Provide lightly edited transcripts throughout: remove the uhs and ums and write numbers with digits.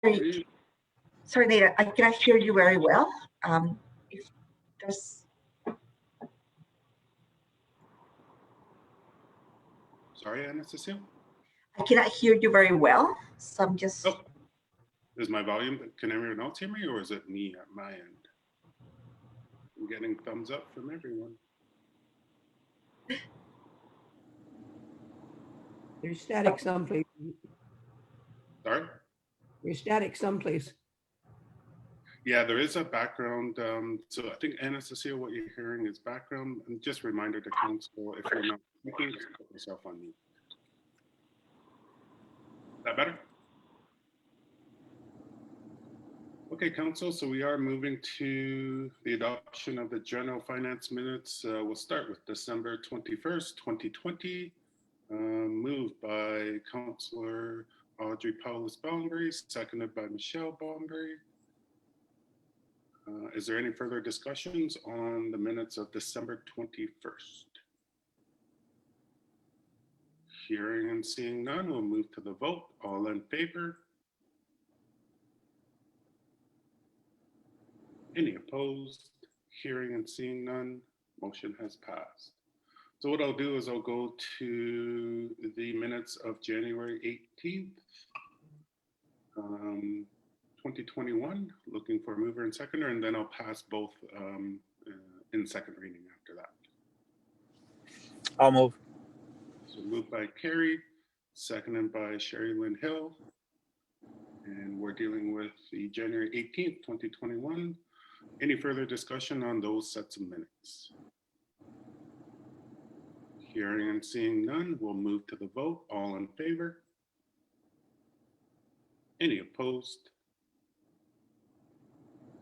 Sorry, sorry, Nate, I cannot hear you very well. If there's... Sorry, Anastasia? I cannot hear you very well, so I'm just... Oh, is my volume, can everyone else hear me, or is it me at my end? I'm getting thumbs up from everyone. You're static someplace. Sorry? You're static someplace. Yeah, there is a background. So I think, Anastasia, what you're hearing is background. And just a reminder to council, if you're not speaking, just put yourself on mute. Is that better? Okay, council, so we are moving to the adoption of the general finance minutes. We'll start with December 21st, 2020. Moved by Councillor Audrey Paulus-Bomberry, seconded by Michelle Bomberry. Is there any further discussions on the minutes of December 21st? Hearing and seeing none, we'll move to the vote. All in favor? Any opposed? Hearing and seeing none, motion has passed. So what I'll do is I'll go to the minutes of January 18th, 2021, looking for a mover and seconder, and then I'll pass both in second reading after that. I'll move. So moved by Carrie, seconded by Sherry Lynn Hill. And we're dealing with the January 18th, 2021. Any further discussion on those sets of minutes? Hearing and seeing none, we'll move to the vote. All in favor? Any opposed?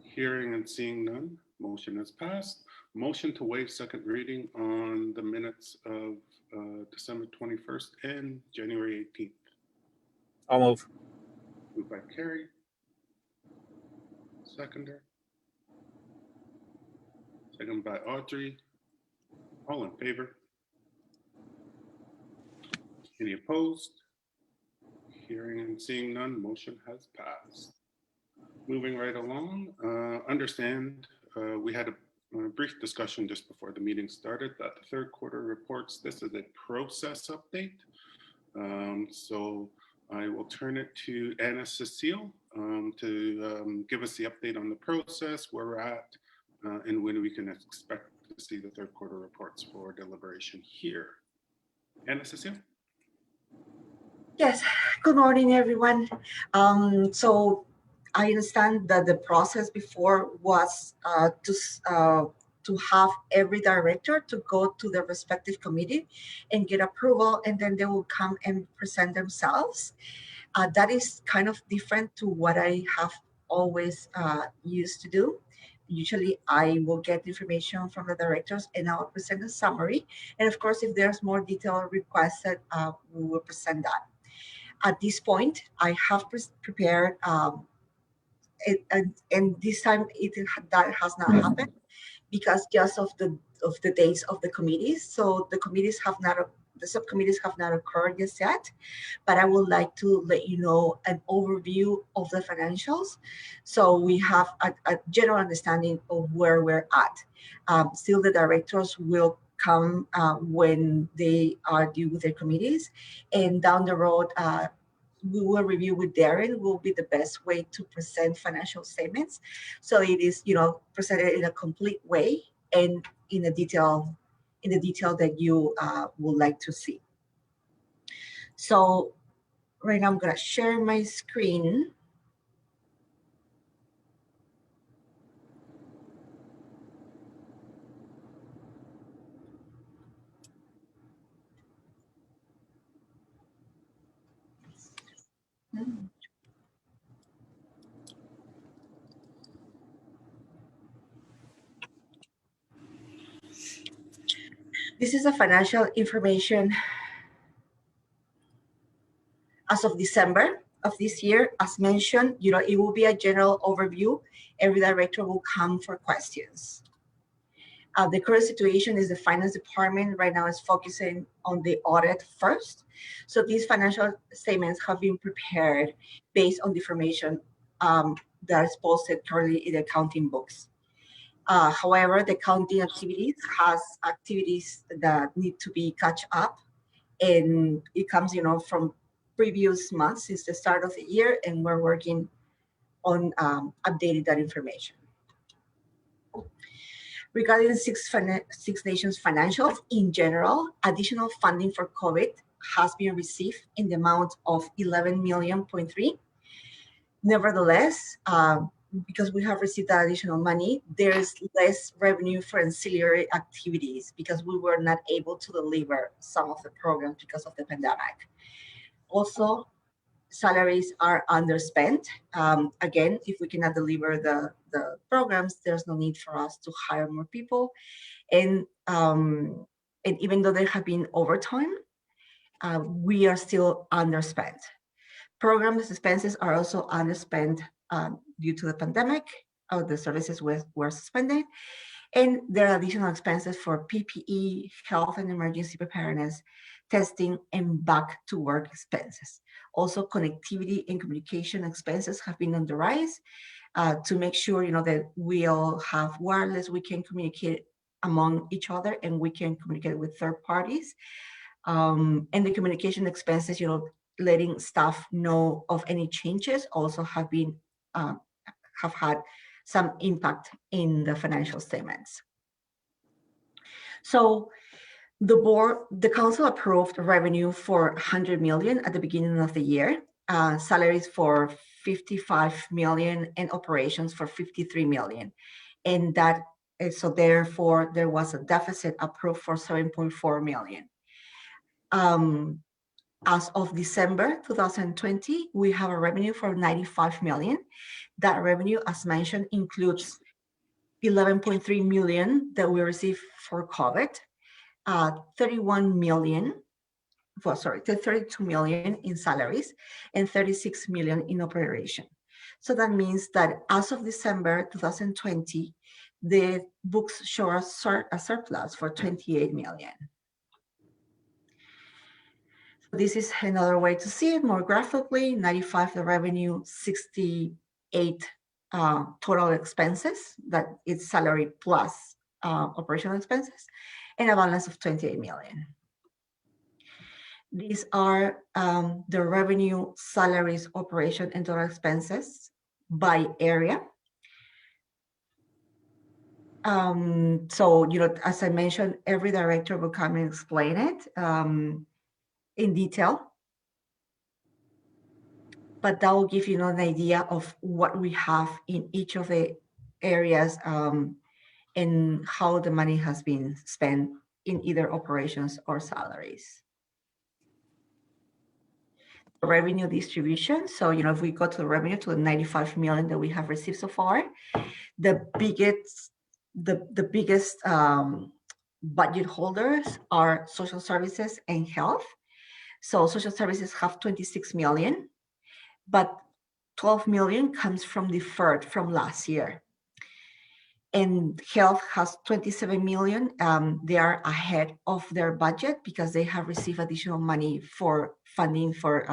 Hearing and seeing none, motion has passed. Motion to waive second reading on the minutes of December 21st and January 18th. I'll move. Moved by Carrie. Seconder. Second by Audrey. All in favor? Any opposed? Hearing and seeing none, motion has passed. Moving right along, understand we had a brief discussion just before the meeting started that the third quarter reports, this is a process update. So I will turn it to Anna Cecile to give us the update on the process, where we're at, and when we can expect to see the third quarter reports for deliberation here. Anna Cecile? Yes, good morning, everyone. So I understand that the process before was to have every director to go to their respective committee and get approval, and then they will come and present themselves. That is kind of different to what I have always used to do. Usually I will get information from the directors and I'll present a summary. And of course, if there's more detail requested, we will present that. At this point, I have prepared, and this time that has not happened because just of the days of the committees. So the committees have not, the subcommittees have not occurred just yet, but I would like to let you know an overview of the financials. So we have a general understanding of where we're at. Still the directors will come when they are due with their committees, and down the road, we will review with Darren will be the best way to present financial statements. So it is, presented in a complete way and in the detail that you would like to see. So right now I'm going to share my screen. This is a financial information as of December of this year. As mentioned, it will be a general overview. Every director will come for questions. The current situation is the finance department right now is focusing on the audit first. So these financial statements have been prepared based on the information that is posted currently in the accounting books. However, the accounting activities has activities that need to be catch up, and it comes, from previous months since the start of the year, and we're working on updating that information. Regarding Six Nations financials in general, additional funding for COVID has been received in the amount of 11.3 million. Nevertheless, because we have received that additional money, there's less revenue for ancillary activities because we were not able to deliver some of the programs because of the pandemic. Also, salaries are underspent. Again, if we cannot deliver the programs, there's no need for us to hire more people. And even though there have been overtime, we are still underspent. Program expenses are also underspent due to the pandemic. The services were suspended. And there are additional expenses for PPE, health and emergency preparedness, testing, and back to work expenses. Also, connectivity and communication expenses have been on the rise to make sure, that we all have wireless, we can communicate among each other, and we can communicate with third parties. And the communication expenses, letting staff know of any changes also have been have had some impact in the financial statements. So the council approved revenue for 100 million at the beginning of the year, salaries for 55 million, and operations for 53 million. And so therefore there was a deficit approved for 7.4 million. As of December 2020, we have a revenue for 95 million. That revenue, as mentioned, includes 11.3 million that we received for COVID, 32 million in salaries, and 36 million in operation. So that means that as of December 2020, the books show a surplus for 28 million. This is another way to see it more graphically. 95 the revenue, 68 total expenses, that is salary plus operational expenses, and a balance of 28 million. These are the revenue, salaries, operation, and total expenses by area. So, as I mentioned, every director will come and explain it in detail. But that will give you an idea of what we have in each of the areas and how the money has been spent in either operations or salaries. Revenue distribution. So, if we go to the revenue, to the 95 million that we have received so far, the biggest budget holders are social services and health. So social services have 26 million, but 12 million comes from deferred from last year. And health has 27 million. They are ahead of their budget because they have received additional money for funding for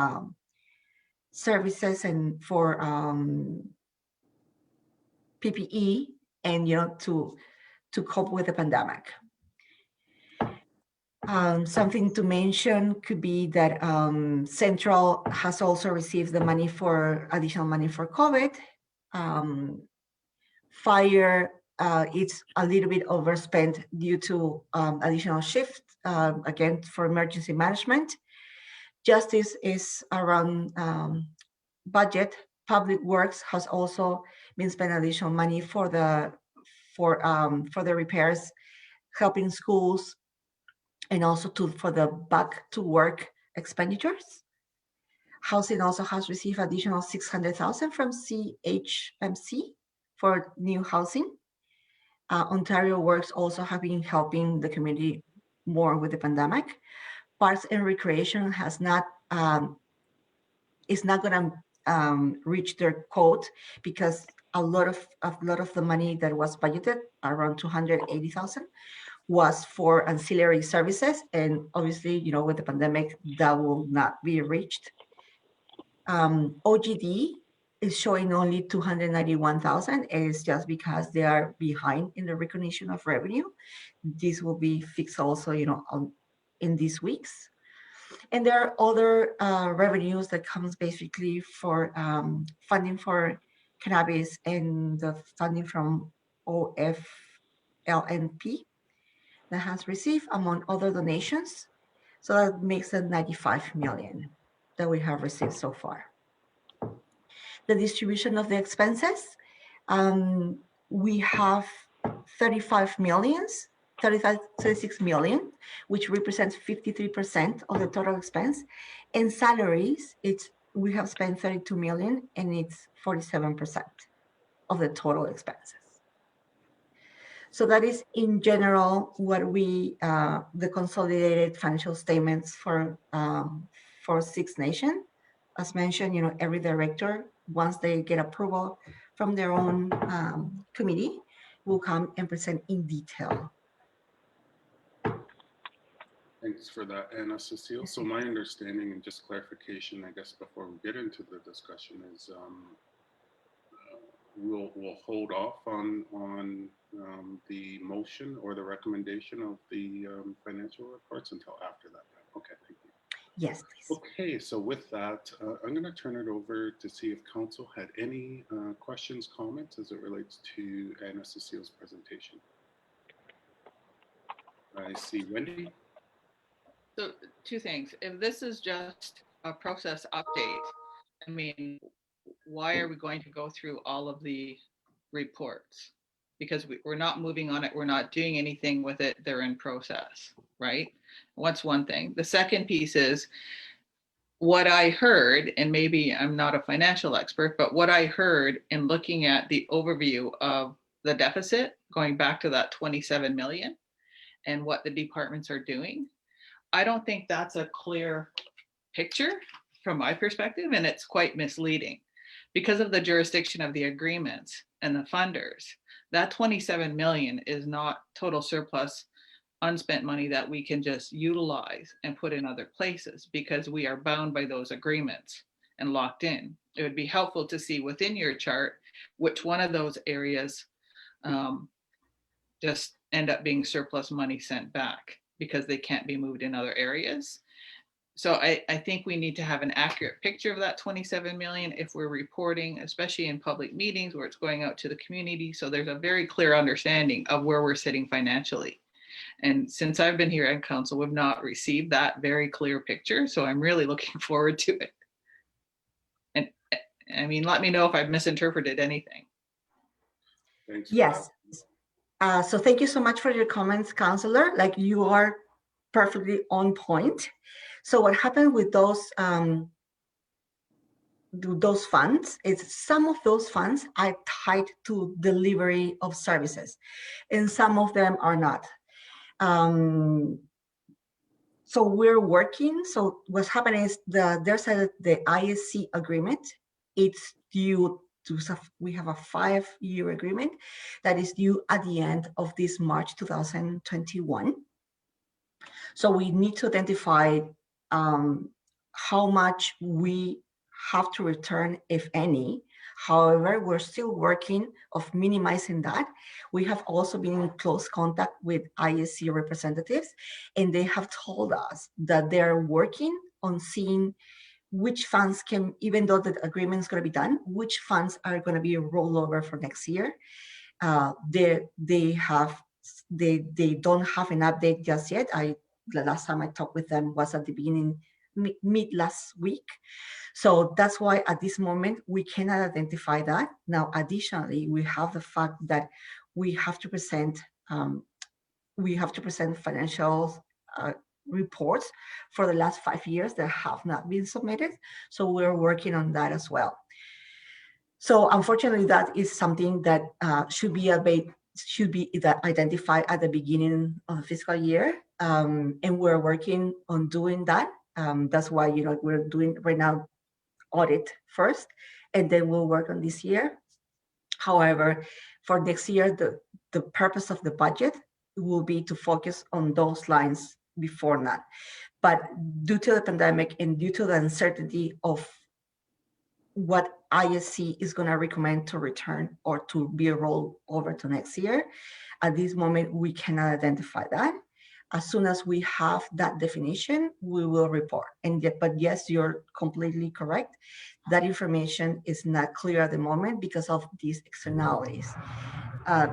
services and for PPE and to cope with the pandemic. Something to mention could be that Central has also received the money for additional money for COVID. Fire, it's a little bit overspent due to additional shift, again, for emergency management. Justice is around budget. Public Works has also been spent additional money for the repairs, helping schools, and also for the back to work expenditures. Housing also has received additional 600,000 from CHMC for new housing. Ontario Works also have been helping the community more with the pandemic. Parks and Recreation is not going to reach their quote because a lot of the money that was budgeted, around 280,000, was for ancillary services, and obviously, with the pandemic, that will not be reached. OGD is showing only 291,000, and it's just because they are behind in the recognition of revenue. This will be fixed also, in these weeks. And there are other revenues that comes basically for funding for cannabis and the funding from OFLNP that has received, among other donations. So that makes it 95 million that we have received so far. The distribution of the expenses, we have 36 million, which represents 53% of the total expense. In salaries, we have spent 32 million, and it's 47% of the total expenses. So that is in general what the consolidated financial statements for Six Nation. As mentioned, every director, once they get approval from their own committee, will come and present in detail. Thanks for that, Ana Cecile. So my understanding, and just clarification, I guess, before we get into the discussion, is we'll hold off on the motion or the recommendation of the financial reports until after that. Okay, thank you. Yes, please. Okay, so with that, I'm going to turn it over to see if council had any questions, comments as it relates to Ana Cecile's presentation. I see Wendy. So two things. If this is just a process update, I mean, why are we going to go through all of the reports? Because we're not moving on it. We're not doing anything with it. They're in process, right? What's one thing. The second piece is what I heard, and maybe I'm not a financial expert, but what I heard in looking at the overview of the deficit, going back to that 27 million and what the departments are doing, I don't think that's a clear picture from my perspective, and it's quite misleading because of the jurisdiction of the agreements and the funders. That 27 million is not total surplus unspent money that we can just utilize and put in other places because we are bound by those agreements and locked in. It would be helpful to see within your chart which one of those areas just end up being surplus money sent back because they can't be moved in other areas. So I think we need to have an accurate picture of that 27 million if we're reporting, especially in public meetings where it's going out to the community. So there's a very clear understanding of where we're sitting financially. And since I've been here at council, we've not received that very clear picture. So I'm really looking forward to it. And I mean, let me know if I've misinterpreted anything. Thanks. Yes. So thank you so much for your comments, Councillor. Like, you are perfectly on point. So what happened with those funds is some of those funds are tied to delivery of services, and some of them are not. So we're working. So what's happening is there's the ISC agreement. It's due to, we have a 5-year agreement that is due at the end of this March 2021. So we need to identify how much we have to return, if any. However, we're still working of minimizing that. We have also been in close contact with ISC representatives, and they have told us that they're working on seeing which funds can, even though the agreement is going to be done, which funds are going to be rolled over for next year. They don't have an update just yet. The last time I talked with them was at the beginning, mid last week. So that's why at this moment we cannot identify that. Now, additionally, we have the fact that we have to present financial reports for the last 5 years that have not been submitted. So we're working on that as well. So unfortunately, that is something that should be identified at the beginning of the fiscal year, and we're working on doing that. That's why we're doing right now audit first, and then we'll work on this year. However, for next year, the purpose of the budget will be to focus on those lines before that. But due to the pandemic and due to the uncertainty of what ISC is going to recommend to return or to be rolled over to next year, at this moment, we cannot identify that. As soon as we have that definition, we will report. But yes, you're completely correct. That information is not clear at the moment because of these externalities.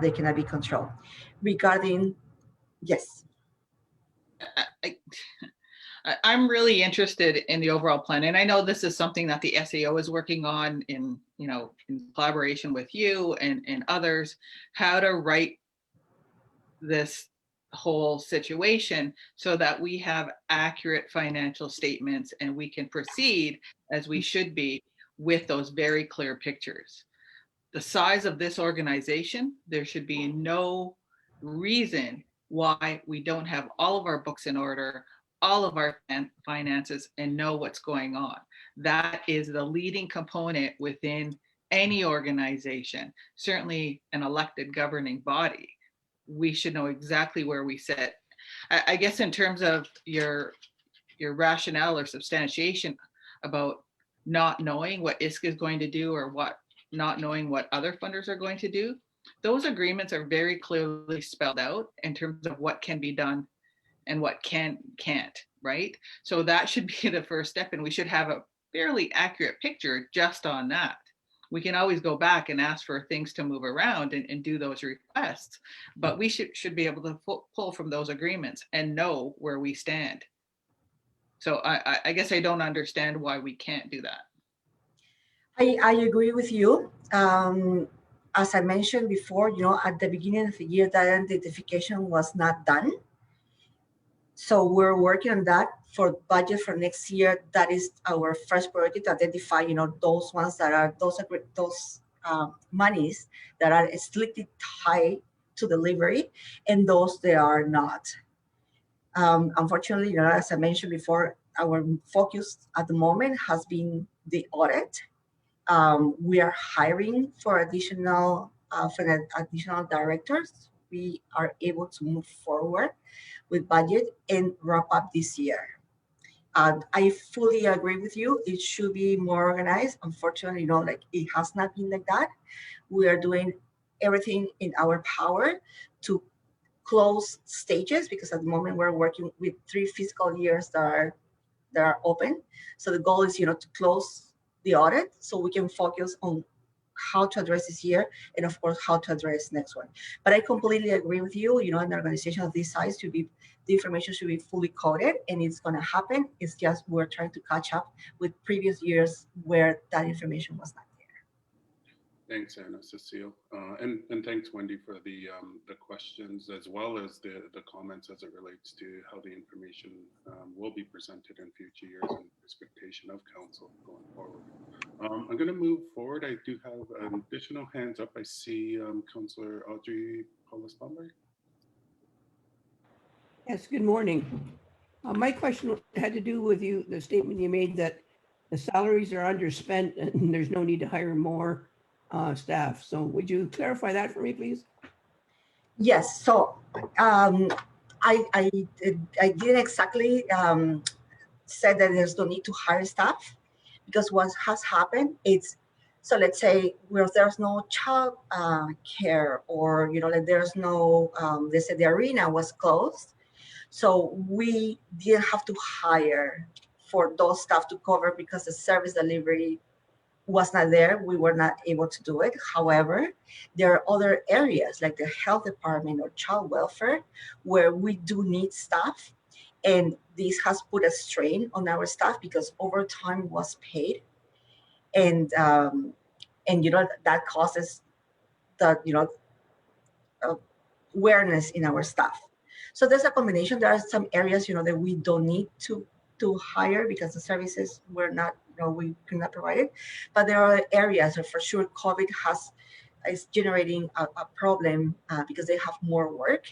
They cannot be controlled. Regarding, yes. I'm really interested in the overall plan, and I know this is something that the SAO is working on in collaboration with you and others, how to write this whole situation so that we have accurate financial statements and we can proceed as we should be with those very clear pictures. The size of this organization, there should be no reason why we don't have all of our books in order, all of our finances, and know what's going on. That is the leading component within any organization, certainly an elected governing body. We should know exactly where we sit. I guess in terms of your rationale or substantiation about not knowing what ISC is going to do or not knowing what other funders are going to do, those agreements are very clearly spelled out in terms of what can be done and what can't, right? So that should be the first step, and we should have a fairly accurate picture just on that. We can always go back and ask for things to move around and do those requests, but we should be able to pull from those agreements and know where we stand. So I guess I don't understand why we can't do that. I agree with you. As I mentioned before, at the beginning of the year, that identification was not done. So we're working on that for budget for next year. That is our first priority, to identify, those ones that are those monies that are strictly tied to delivery, and those that are not. Unfortunately, as I mentioned before, our focus at the moment has been the audit. We are hiring for additional directors. We are able to move forward with budget and wrap up this year. I fully agree with you. It should be more organized. Unfortunately, it has not been like that. We are doing everything in our power to close stages, because at the moment we're working with 3 fiscal years that are open. So the goal is, to close the audit so we can focus on how to address this year and, of course, how to address next one. But I completely agree with you. An organization of this size the information should be fully coded, and it's going to happen. It's just we're trying to catch up with previous years where that information was not there. Thanks, Ana Cecile, and thanks, Wendy, for the questions as well as the comments as it relates to how the information will be presented in future years and expectation of council going forward. I'm going to move forward. I do have additional hands up. I see Councillor Audrey Paulus-Palmer. Yes, good morning. My question had to do with the statement you made that the salaries are underspent and there's no need to hire more staff. So would you clarify that for me, please? Yes. So I didn't exactly say that there's no need to hire staff, because what has happened is, so let's say where there's no child care, or there's no let's say the arena was closed, so we didn't have to hire for those staff to cover because the service delivery was not there. We were not able to do it. However, there are other areas like the health department or child welfare where we do need staff, and this has put a strain on our staff because overtime was paid, and that causes the awareness in our staff. So there's a combination. There are some areas that we don't need to hire because the services were not, we could not provide it. But there are areas where for sure COVID is generating a problem because they have more work,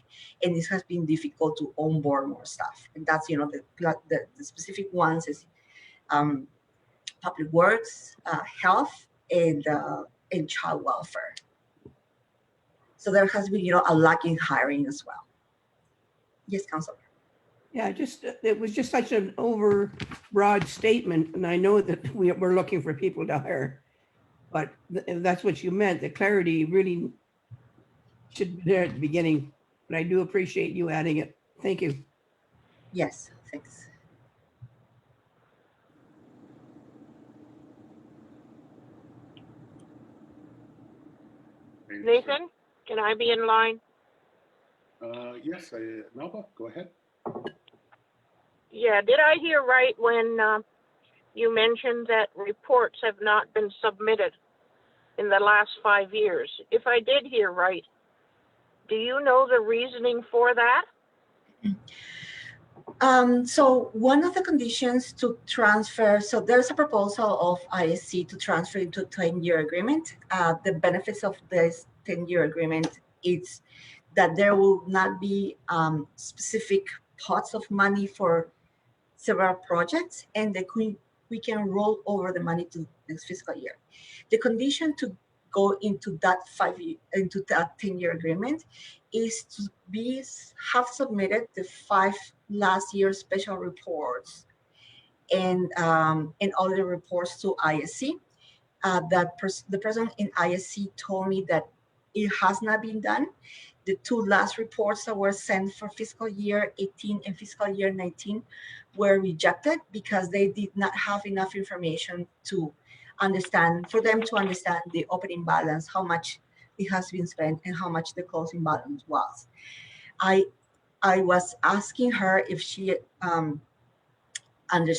and this has been difficult to onboard more staff. And that's the specific ones is public works, health, and child welfare. So there has been, a lack in hiring as well. Yes, Councilor. Yeah, it was just such an overbroad statement, and I know that we're looking for people to hire, but if that's what you meant, the clarity really should be there at the beginning, but I do appreciate you adding it. Thank you. Yes, thanks. Nathan, can I be in line? Yes, Melba, go ahead. Yeah, did I hear right when you mentioned that reports have not been submitted in the last 5 years? If I did hear right, do you know the reasoning for that? So one of the conditions to transfer, so there's a proposal of ISC to transfer into a 10-year agreement. The benefits of this 10-year agreement is that there will not be specific pots of money for several projects, and we can roll over the money to next fiscal year. The condition to go into that 10-year agreement is to have submitted the 5 last year special reports and all the reports to ISC. The person in ISC told me that it has not been done. The 2 last reports that were sent for fiscal year 18 and fiscal year 19 were rejected because they did not have enough information for them to understand the opening balance, how much it has been spent, and how much the closing balance was. I was asking her if she have an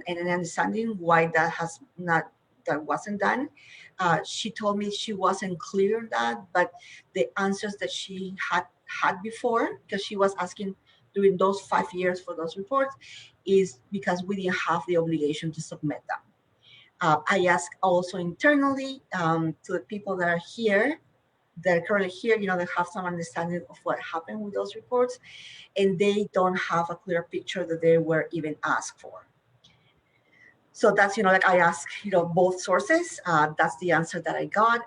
understanding why that wasn't done. She told me she wasn't clear on that, but the answers that she had before, because she was asking during those 5 years for those reports, is because we didn't have the obligation to submit them. I asked also internally to the people that are here, that are currently here, they have some understanding of what happened with those reports, and they don't have a clear picture that they were even asked for. So that's, like I asked, both sources. That's the answer that I got.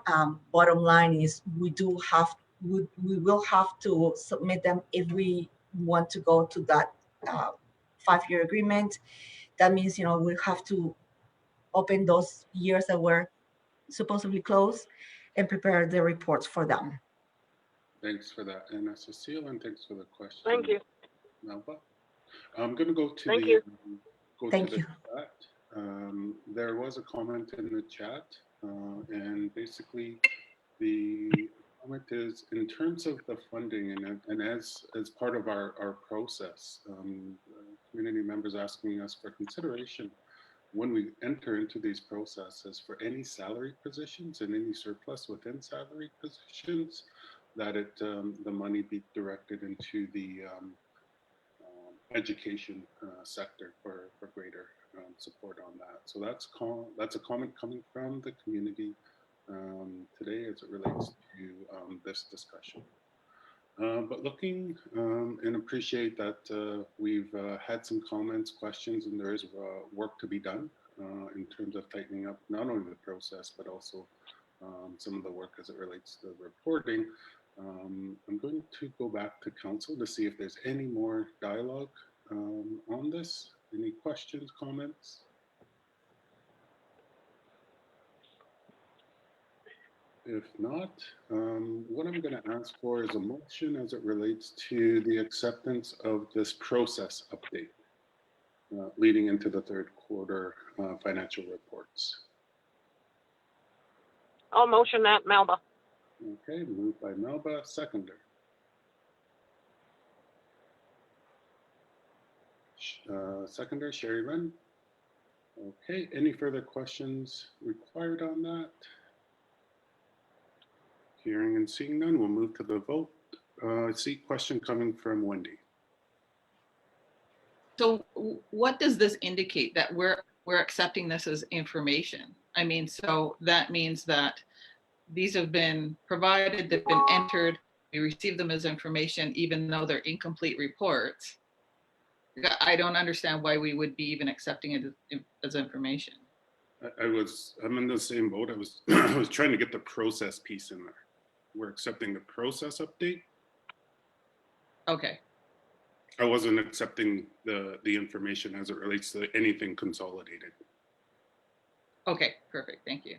Bottom line is we will have to submit them if we want to go to that 5-year agreement. That means, we have to open those years that were supposedly closed and prepare the reports for them. Thanks for that, Anna Cecile, and thanks for the question. Thank you. Melba. I'm going to go to Thank you. Thank you. chat. There was a comment in the chat, and basically the comment is in terms of the funding and as part of our process, community members asking us for consideration when we enter into these processes for any salary positions and any surplus within salary positions, that the money be directed into the education sector for greater support on that. So that's a comment coming from the community today as it relates to this discussion. But looking and appreciate that we've had some comments, questions, and there is work to be done in terms of tightening up not only the process, but also some of the work as it relates to the reporting. I'm going to go back to council to see if there's any more dialogue on this. Any questions, comments? If not, what I'm going to ask for is a motion as it relates to the acceptance of this process update leading into the third quarter financial reports. I'll motion that, Melba. Okay, moved by Melba, seconder. Seconder, Sherry Lynn. Okay, any further questions required on that? Hearing and seeing none, we'll move to the vote. I see question coming from Wendy. So what does this indicate? That we're accepting this as information? I mean, so that means that these have been provided, they've been entered, we receive them as information, even though they're incomplete reports. I don't understand why we would be even accepting it as information. I'm in the same boat. I was I was trying to get the process piece in there. we're accepting the process update. Okay, I wasn't accepting the information as it relates to anything consolidated. okay, perfect, thank you.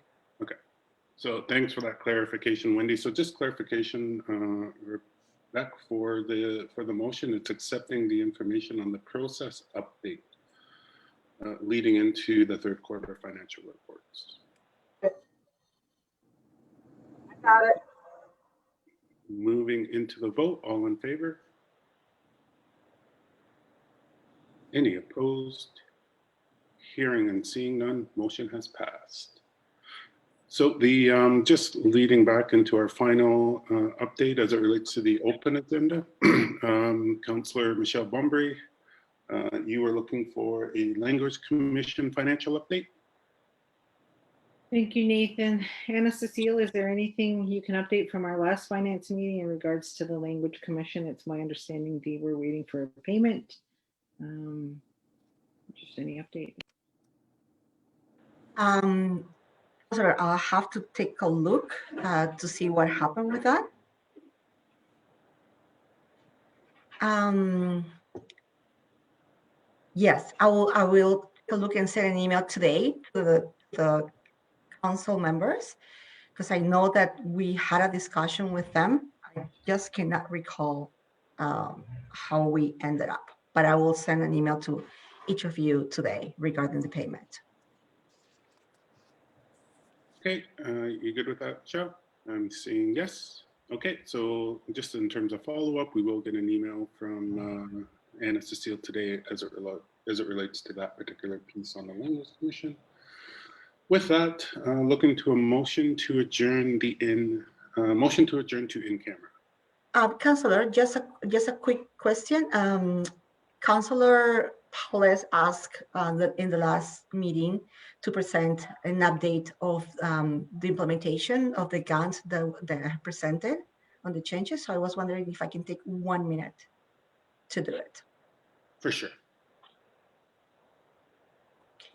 So thanks for that clarification, Wendy. So just clarification, back for the motion, it's accepting the information on the process update leading into the third quarter financial reports. Got it. Moving into the vote, all in favor? Any opposed? Hearing and seeing none, motion has passed. So the just leading back into our final update as it relates to the open agenda, Councillor Michelle Bombery, you were looking for a Language Commission financial update? Thank you, Nathan. Anna Cecile, is there anything you can update from our last finance meeting in regards to the Language Commission? It's my understanding they were waiting for a payment. Just any update? Sorry, I'll have to take a look to see what happened with that. Yes, I will take a look and send an email today to the council members, because I know that we had a discussion with them. I just cannot recall how we ended up, but I will send an email to each of you today regarding the payment. Okay, you good with that, Joe? I'm seeing yes. Okay, so just in terms of follow-up, we will get an email from Anna Cecile today as it relates to that particular piece on the Language Commission. With that, looking to a motion to adjourn to in-camera. Councillor, just a quick question. Councillor Paulus asked that in the last meeting to present an update of the implementation of the Gantt that I presented on the changes. So I was wondering if I can take 1 minute to do it. For sure.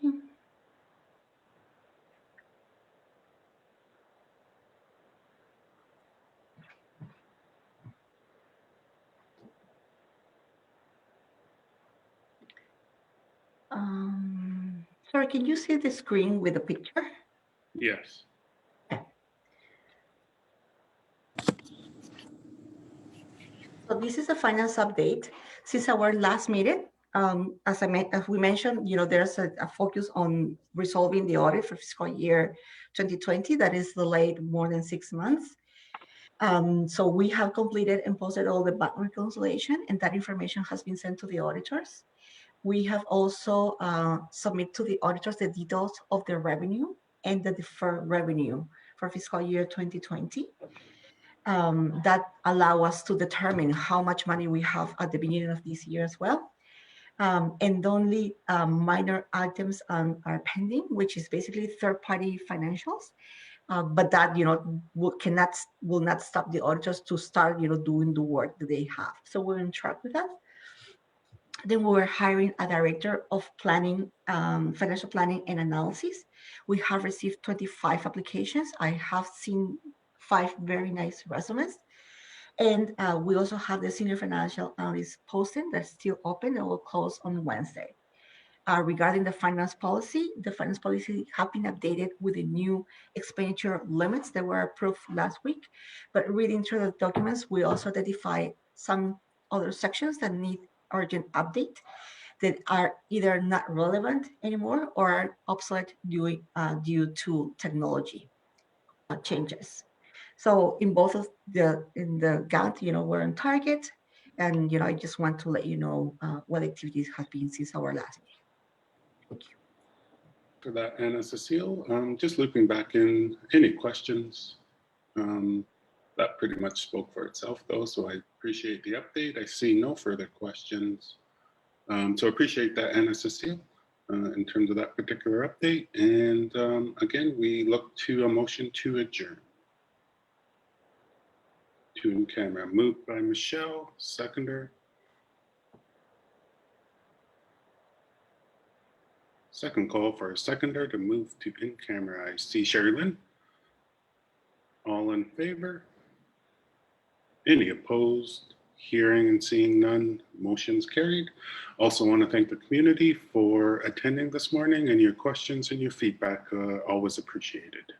Okay. Sorry, can you see the screen with the picture? Yes. So this is a finance update. Since our last meeting, as we mentioned, there's a focus on resolving the audit for fiscal year 2020 that is delayed more than 6 months. So we have completed and posted all the bank reconciliation, and that information has been sent to the auditors. We have also submitted to the auditors the details of the revenue and the deferred revenue for fiscal year 2020. That allow us to determine how much money we have at the beginning of this year as well. And only minor items are pending, which is basically third-party financials. But that will not stop the auditors to start doing the work that they have. So we're on track with that. Then we're hiring a director of planning, financial planning and analysis. We have received 25 applications. I have seen 5 very nice resumes. And we also have the senior financial analyst posting that's still open and will close on Wednesday. Regarding the finance policy have been updated with the new expenditure limits that were approved last week. But reading through the documents, we also identify some other sections that need urgent update that are either not relevant anymore or are obsolete due to technology changes. So in both of the Gantt, we're on target, and I just want to let you know what activities have been since our last meeting. Thank you. For that, Anna Cecile, just looping back in, any questions? That pretty much spoke for itself though, so I appreciate the update. I see no further questions. So appreciate that, Anna Cecile, in terms of that particular update. And again, we look to a motion to adjourn. To in camera, moved by Michelle, seconder. Second call for a seconder to move to in camera. I see Sherry Lynn. All in favor? Any opposed? Hearing and seeing none, motion's carried. Also want to thank the community for attending this morning, and your questions and your feedback, always appreciated.